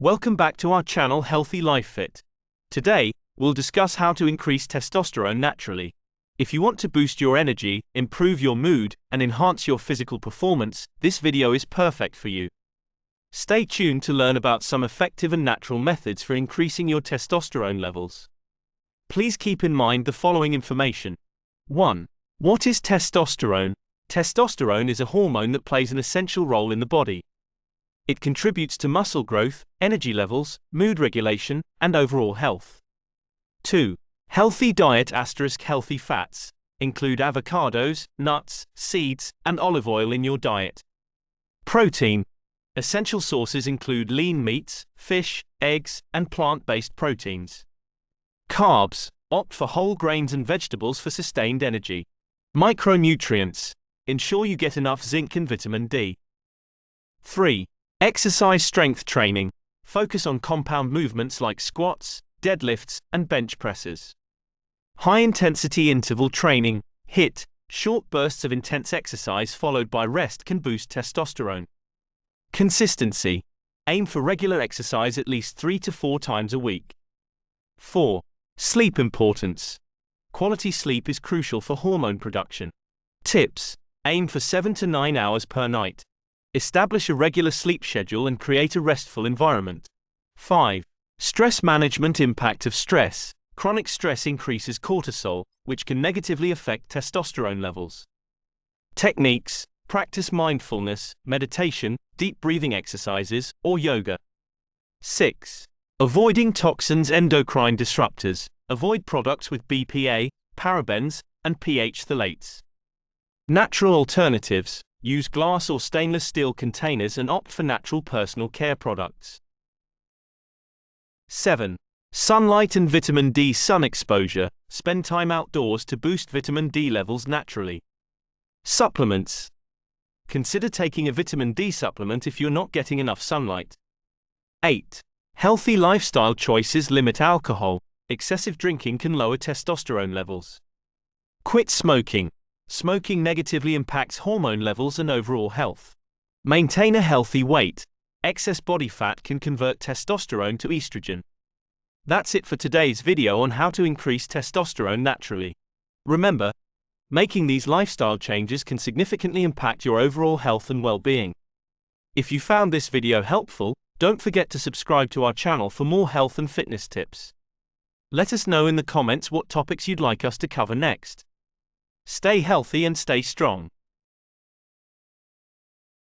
Welcome back to our channel HealthyLifeFit. Today, we'll discuss how to increase testosterone naturally. If you want to boost your energy, improve your mood, and enhance your physical performance, this video is perfect for you. Stay tuned to learn about some effective and natural methods for increasing your testosterone levels. Please keep in mind the following information. 1. What is testosterone? Testosterone is a hormone that plays an essential role in the body. It contributes to muscle growth, energy levels, mood regulation, and overall health. 2. Healthy diet * healthy fats. Include avocados, nuts, seeds, and olive oil in your diet. Protein. Essential sources include lean meats, fish, eggs, and plant-based proteins. Carbs. Opt for whole grains and vegetables for sustained energy. Micronutrients. Ensure you get enough zinc and vitamin D. 3. Exercise strength training. Focus on compound movements like squats, deadlifts, and bench presses. High-intensity interval training, HIIT, short bursts of intense exercise followed by rest can boost testosterone. Consistency. Aim for regular exercise at least 3 to 4 times a week. 4. Sleep importance. Quality sleep is crucial for hormone production. Tips. Aim for 7 to 9 hours per night. Establish a regular sleep schedule and create a restful environment. 5. Stress management. Impact of stress. Chronic stress increases cortisol, which can negatively affect testosterone levels. Techniques. Practice mindfulness, meditation, deep breathing exercises, or yoga. 6. Avoiding toxins. Endocrine disruptors. Avoid products with BPA, parabens, and pH phthalates. Natural alternatives. Use glass or stainless steel containers and opt for natural personal care products. 7. Sunlight and vitamin D. Sun exposure. Spend time outdoors to boost vitamin D levels naturally. Supplements. Consider taking a vitamin D supplement if you're not getting enough sunlight. 8. Healthy lifestyle choices. Limit alcohol. Excessive drinking can lower testosterone levels. Quit smoking. Smoking negatively impacts hormone levels and overall health. Maintain a healthy weight. Excess body fat can convert testosterone to estrogen. That's it for today's video on how to increase testosterone naturally. Remember, making these lifestyle changes can significantly impact your overall health and well-being. If you found this video helpful, don't forget to subscribe to our channel for more health and fitness tips. Let us know in the comments what topics you'd like us to cover next. Stay healthy and stay strong.